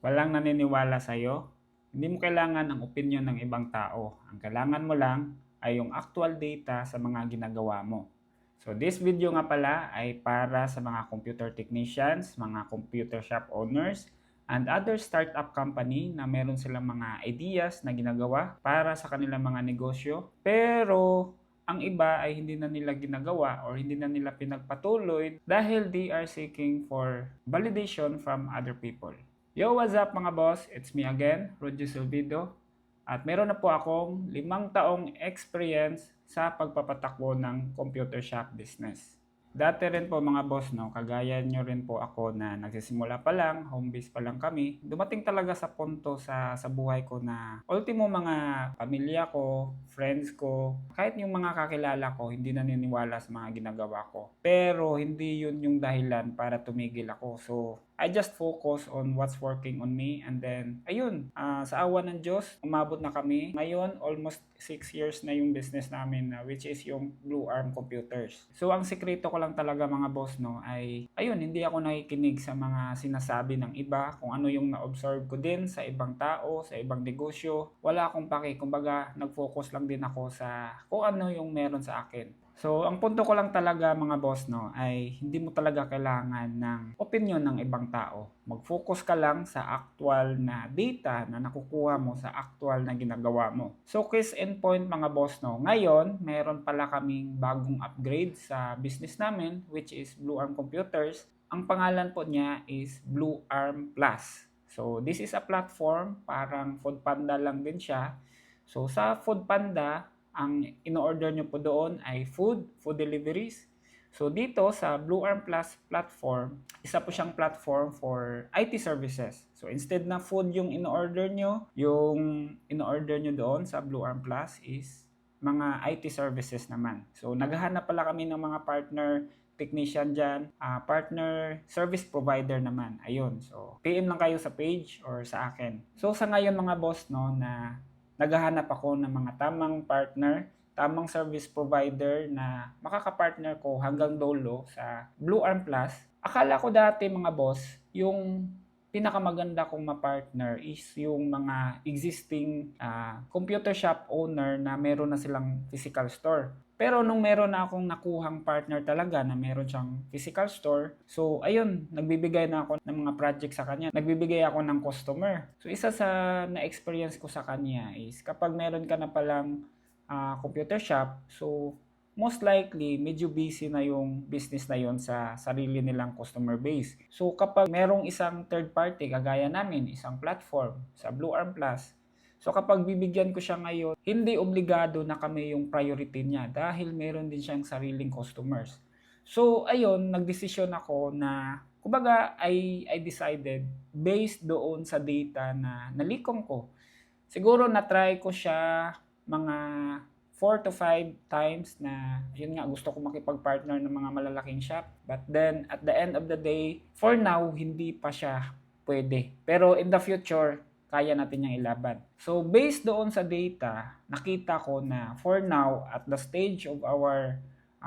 Walang naniniwala sa'yo. Hindi mo kailangan ang opinyon ng ibang tao. Ang kailangan mo lang ay yung actual data sa mga ginagawa mo. So this video nga pala ay para sa mga computer technicians, mga computer shop owners, and other startup company na meron silang mga ideas na ginagawa para sa kanilang mga negosyo. Pero ang iba ay hindi na nila ginagawa or hindi na nila pinagpatuloy dahil they are seeking for validation from other people. Yo, what's up mga boss? It's me again, Roger Silvido. At meron na po akong 5 taong experience sa pagpapatakbo ng computer shop business. Dati rin po mga boss, no, kagaya nyo rin po ako na nagsisimula pa lang, home base pa lang kami. Dumating talaga sa punto sa buhay ko na ultimo mga pamilya ko, friends ko, kahit yung mga kakilala ko, hindi naniniwala sa mga ginagawa ko. Pero hindi yun yung dahilan para tumigil ako. So, I just focus on what's working on me and then, ayun, sa awa ng Diyos, umabot na kami. Ngayon, almost 6 years na yung business namin which is yung Blue Arm Computers. So, ang sikreto ko lang talaga mga boss, no, ay, ayun, hindi ako nakikinig sa mga sinasabi ng iba, kung ano yung na-observe ko din sa ibang tao, sa ibang negosyo. Wala akong paki, kumbaga, nag-focus lang din ako sa kung ano yung meron sa akin. So, ang punto ko lang talaga mga boss, no, ay hindi mo talaga kailangan ng opinion ng ibang tao. Mag-focus ka lang sa actual na data na nakukuha mo sa actual na ginagawa mo. So, case in point mga boss, no, ngayon, meron pala kaming bagong upgrade sa business namin, which is Blue Arm Computers. Ang pangalan po niya is Blue Arm Plus. So, this is a platform, parang Foodpanda lang din siya. So, sa Foodpanda, ang in-order nyo po doon ay food deliveries. So dito sa Blue Arm Plus platform, isa po siyang platform for IT services. So instead na food yung in-order nyo, yung in-order nyo doon sa Blue Arm Plus is mga IT services naman. So naghahanap pala kami ng mga partner technician dyan, partner service provider naman. Ayun, so PM lang kayo sa page or sa akin. So sa ngayon mga boss, no, na naghahanap ako ng mga tamang partner, tamang service provider na makakapartner ko hanggang dulo sa Blue Arm Plus. Akala ko dati mga boss, yung pinakamaganda kong ma-partner is yung mga existing computer shop owner na meron na silang physical store. Pero nung meron na akong nakuhang partner talaga na meron siyang physical store, so ayun, nagbibigay na ako ng mga project sa kanya. Nagbibigay ako ng customer. So isa sa na-experience ko sa kanya is kapag meron ka na palang computer shop, so most likely medyo busy na yung business na yon sa sarili nilang customer base. So kapag merong isang third party kagaya namin, isang platform sa Blue Arm Plus, so kapag bibigyan ko siya ngayon, hindi obligado na kami yung priority niya dahil meron din siyang sariling customers. So ayun, nagdesisyon ako na kumbaga I decided based doon sa data na nalikom ko. Siguro na-try ko siya mga 4 to 5 times na yun nga gusto ko makipag-partner ng mga malalaking shop. But then at the end of the day, for now hindi pa siya pwede. Pero in the future, kaya natin niyang ilaban. So based doon sa data, nakita ko na for now at the stage of our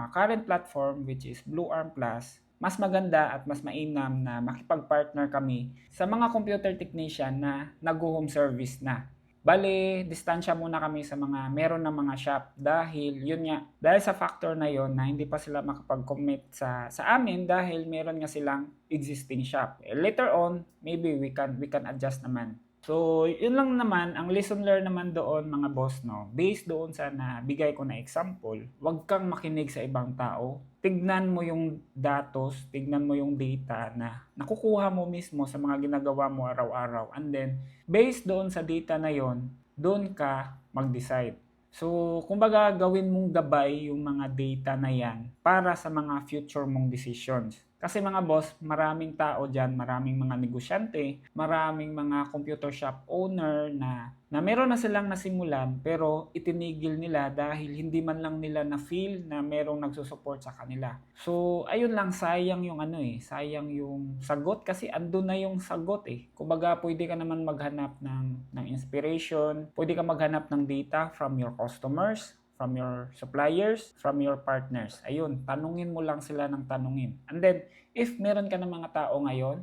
current platform which is Blue Arm Plus, mas maganda at mas mainam na makipag-partner kami sa mga computer technician na nag-home service na. Bale, distansya muna kami sa mga meron ng mga shop dahil yun nga, dahil sa factor na yon na hindi pa sila makapag-commit sa amin dahil meron nga silang existing shop. Later on, maybe we can adjust naman. So, yun lang naman, ang lesson learned naman doon mga boss, no, based doon sa nabigay ko na example, huwag kang makinig sa ibang tao. Tignan mo yung datos, tignan mo yung data na nakukuha mo mismo sa mga ginagawa mo araw-araw. And then, based doon sa data na yon, doon ka mag-decide. So, kumbaga gawin mong gabay yung mga data na yan para sa mga future mong decisions. Kasi mga boss, maraming tao dyan, maraming mga negosyante, maraming mga computer shop owner na meron na silang nasimulan pero itinigil nila dahil hindi man lang nila na-feel na merong nagsusupport sa kanila. So, ayun lang, sayang yung sayang yung sagot kasi andun na yung sagot eh. Kumbaga, pwede ka naman maghanap ng inspiration, pwede ka maghanap ng data from your customers, from your suppliers, from your partners. Ayun, tanungin mo lang sila ng tanungin. And then, if meron ka ng mga tao ngayon,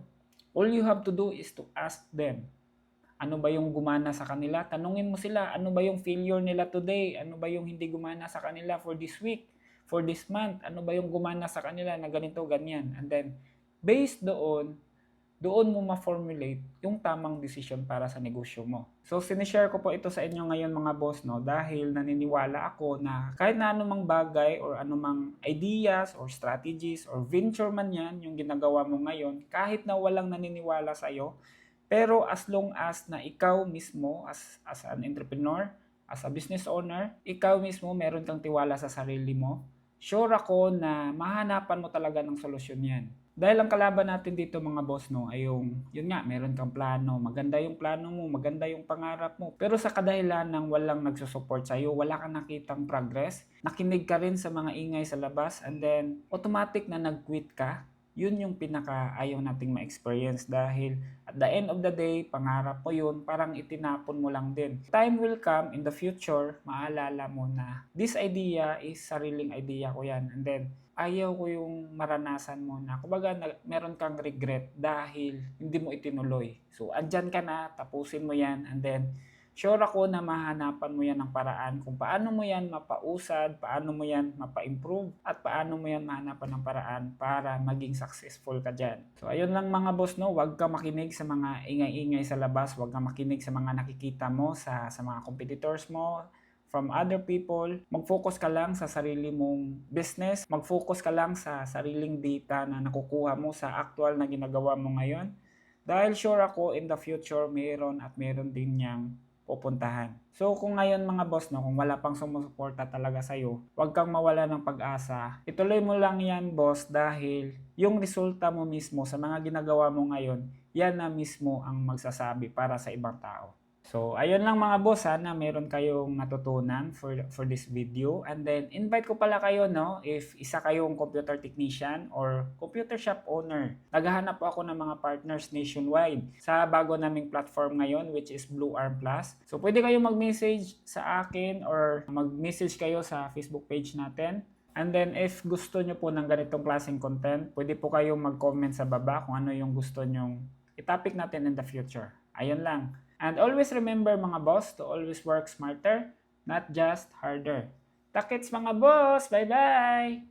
All you have to do is to ask them. Ano ba yung gumana sa kanila? Tanungin mo sila, ano ba yung failure nila today? Ano ba yung hindi gumana sa kanila for this week? For this month? Ano ba yung gumana sa kanila na ganito, ganyan? And then, based doon mo ma-formulate yung tamang decision para sa negosyo mo. So, sinishare ko po ito sa inyo ngayon mga boss, no? Dahil naniniwala ako na kahit na anumang bagay or anumang ideas or strategies or venture man yan, yung ginagawa mo ngayon, kahit na walang naniniwala sa'yo, pero as long as na ikaw mismo as an entrepreneur, as a business owner, ikaw mismo meron kang tiwala sa sarili mo, sure ako na mahanapan mo talaga ng solusyon yan. Dahil ang kalaban natin dito mga boss, no, ay yun nga, meron kang plano, maganda yung plano mo, maganda yung pangarap mo. Pero sa kadahilan ng walang nagsusupport sa'yo, wala kang nakitang progress, nakinig ka rin sa mga ingay sa labas, and then automatic na nag-quit ka, yun yung pinaka ayaw nating ma-experience dahil at the end of the day, pangarap mo yun, parang itinapon mo lang din. Time will come in the future, maalala mo na this idea is sariling idea ko yan. And then, ayaw ko yung maranasan mo na, kumbaga, meron kang regret dahil hindi mo itinuloy. So, andyan ka na, tapusin mo yan, and then, sure ako na mahanapan mo yan ng paraan kung paano mo yan mapausad, paano mo yan mapa-improve, at paano mo yan mahanapan ng paraan para maging successful ka dyan. So ayun lang mga boss, no, huwag ka makinig sa mga ingay-ingay sa labas, huwag ka makinig sa mga nakikita mo sa mga competitors mo, from other people. Mag-focus ka lang sa sarili mong business, mag-focus ka lang sa sariling data na nakukuha mo sa actual na ginagawa mo ngayon. Dahil sure ako in the future meron din niyang pupuntahan. So kung ngayon mga boss, no, kung wala pang sumusuporta talaga sa'yo, huwag kang mawala ng pag-asa. Ituloy mo lang yan boss dahil yung resulta mo mismo sa mga ginagawa mo ngayon, yan na mismo ang magsasabi para sa ibang tao. So, ayun lang mga boss, sana meron kayong natutunan for this video. And then, invite ko pala kayo, no, if isa kayong computer technician or computer shop owner. Naghahanap po ako ng mga partners nationwide sa bago naming platform ngayon, which is Blue Arm Plus. So, pwede kayong mag-message sa akin or mag-message kayo sa Facebook page natin. And then, if gusto nyo po ng ganitong klaseng content, pwede po kayong mag-comment sa baba kung ano yung gusto nyong i-topic natin in the future. Ayun lang. And always remember mga boss to always work smarter, not just harder. Takits mga boss! Bye-bye!